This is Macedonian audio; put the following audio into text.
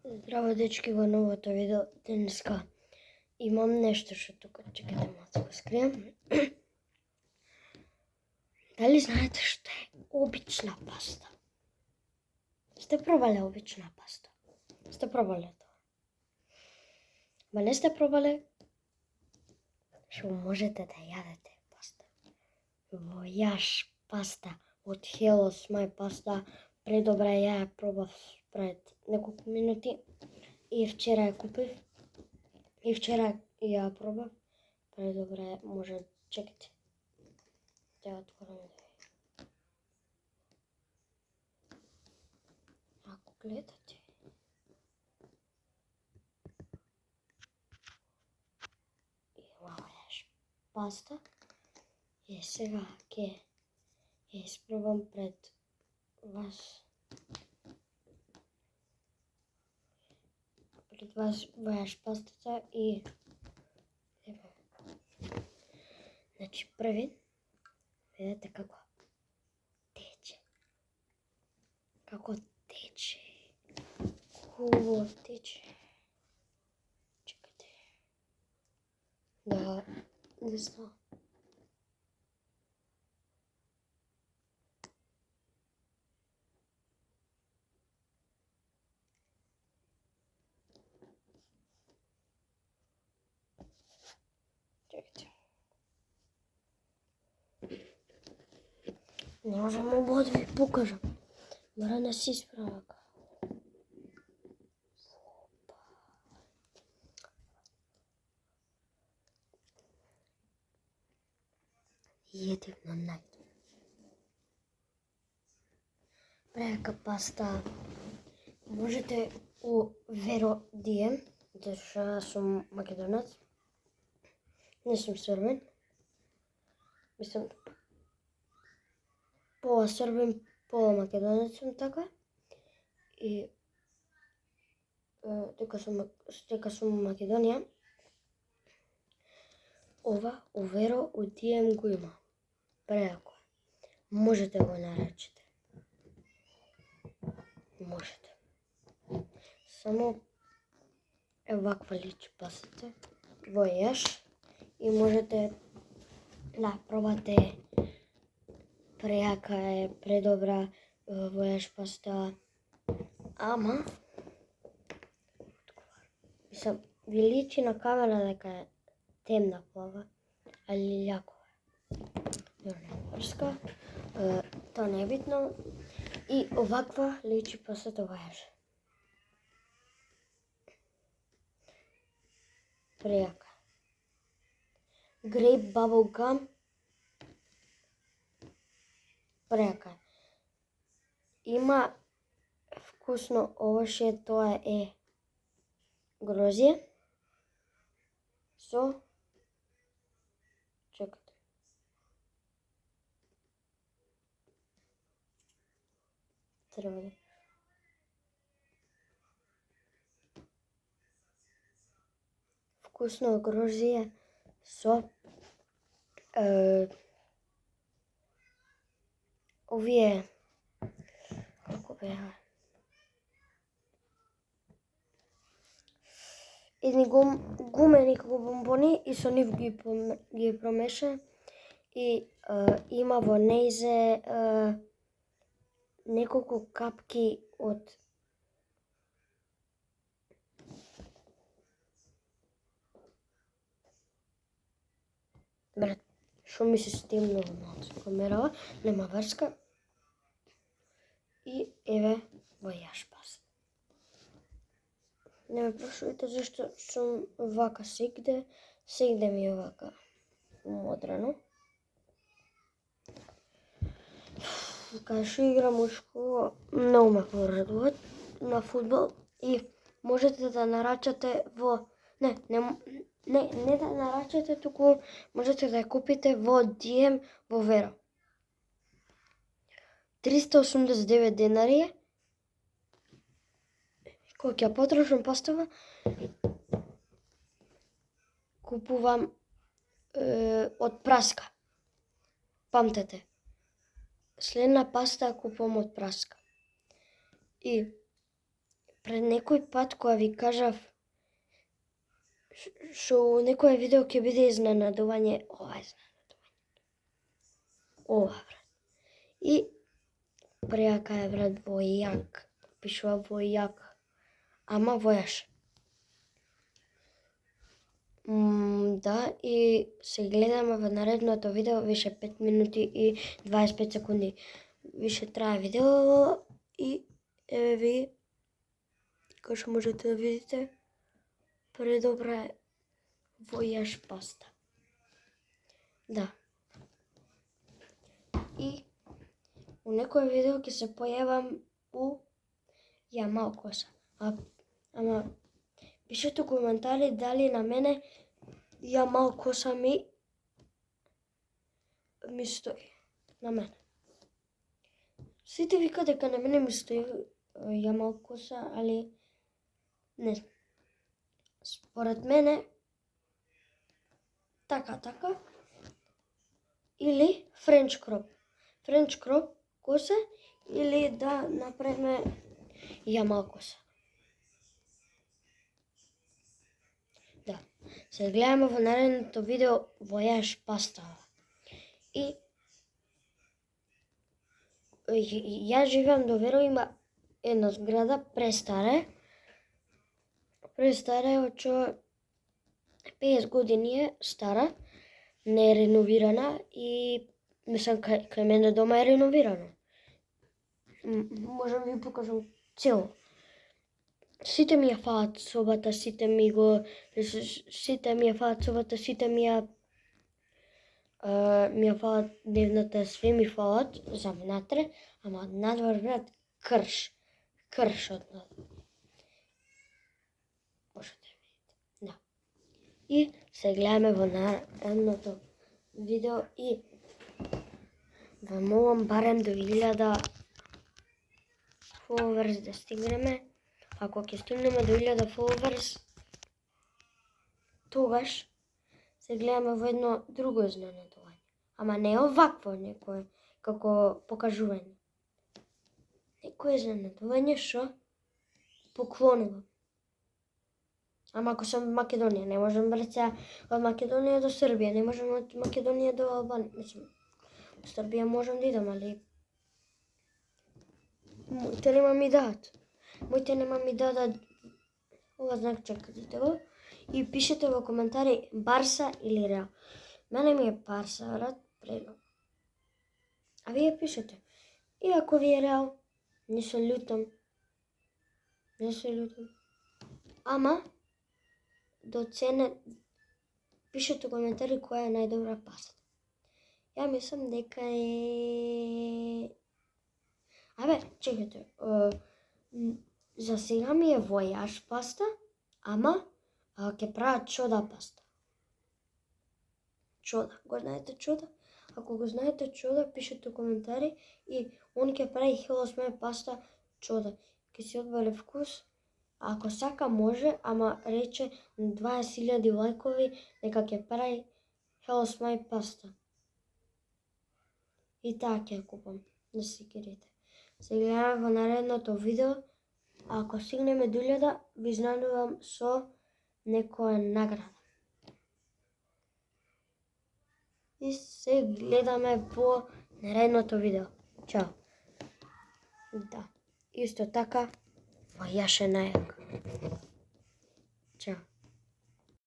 Здраво, дечки, во новото видео денеска имам нешто што тука, чекайте малку го скрием. Дали знаете што е обична паста? Сте пробале обична паста? Сте пробале тоа? Ма не сте пробале, што можете да јадете паста. Војаш паста од Hellos My Pasta, предобра, ја пробав пред неколку минути и вчера ја купив и вчера ја пробав. Предобра, може, чекайте. Ја отворам да видим. Ако гледате, има војаш паста и сега ќе ја испробам пред вас. Пред вас војаш пастата и значи први видете како тече. Како тече. Хубаво тече. Чекайте. Да, не знам. Чекайте. Не можам обо да ви покажам. Мора да се исправам. Једивно најдо. Преака паста можете у Веро Дием, зашто јас сум македонец. Не сум србен. Мислам, пола србен, пола македонец сум така. И дека сум Македонија, ова у Веро у Дием го има. Преако. Можете го наречете. Можете. Само ваква личи пастата во јаш и можете да пробате. Преака е, предобра војаш паста. Ама мислам, ви личи на камера дека е темна плава, али љако е. Врска, тоа не е битно. И оваква личи пастата војаш. Преака. Grape bubble gum. Преака. Има вкусно овошје, тоа е грозје со чекате. Треба да вкусно грозје со овие како беа едни гумени како бомбони и со нив ги промеша и има во нејзе неколку капки од брат, шо ми се стемнува малку камерава, нема врска. И еве војаш паста. Не ме прашувате зашто сум вака сегде ми е вака модрано. Кога што играм у школа, многу ме порадува на фудбал и можете да нарачате во не да нарачате, туку можете да ја купите во Дием во Веро. 389 денари е. Кога ќе потрошам пастава, купувам од праска. Памтете, следна паста купувам од праска. И пред некој пат кога ви кажав што некој видео ќе биде изненадување, ова е изненадување. Ова, брат. И преака е, брат, војак. Пишува војак. Ама војаш. Да, и се гледаме во наредното видео, више 5 минути и 25 секунди. Више трае видео и еве ви, како што можете да видите, предобра е војаш паста. Да. И у некој видео ќе се појавам у Јамалкоса. Ама пишете коментари дали на мене Јамалкоса ми стои. На мене. Сите викаат дека на мене ми стои Јамалкоса, али не знам. Според мене така или френч кроп. Френч кроп коса или да направиме Јамалкоса. Да. Се гледаме во наредното видео војаш паста. И јас живеам до Веро, има една зграда престара од што 50 години е стара, не е реновирана и мислам кај мене дома е реновирано. Можам ви покажам цело. Сите ми ја фаат собата, сите ми ја фаат собата, сите ми ја фаат дневната, све ми фаат за внатре, ама од надвор, брат, крш од надвор. Можете видите. Да. И се гледаме во наредното видео и ве молам барем до 1000 followers да стигнеме. Ако ќе стигнеме до 1000 followers, тогаш се гледаме во едно друго изненадување. Ама не овакво некој како покажување. Некој изненадување што поклонувам. Ама ако сум во Македонија, не можам брат од Македонија до Србија, не можам од Македонија до Албанија. Мислам, од Србија можам да идам, али моите нема ми дадат. Ова знак чекайте го и пишете во коментари Барса или Реал. Мене ми е Барса, брат, предобро. А вие пишете. И ако ви е Реал, не се љутам. Ама до цена пишете коментари која е најдобра паста. Ја мислам дека е... Абе, чекайте. За сега ми е војаш паста, ама ќе прават чода паста. Чода. Го знаете чода? Ако го знаете чода, пишете коментари и он ќе прави хелосмај паста чода. Ќе си одвале вкус. Ако сака може, ама рече 20.000 лајкови дека ќе прави хелосмај паста. И таа ќе купам, да се гирите. Се гледаме во наредното видео. Ако стигнеме до 1000, ви изненадувам со некоја награда. И се гледаме во наредното видео. Чао. Да. Исто така, војаш е најак. Чао.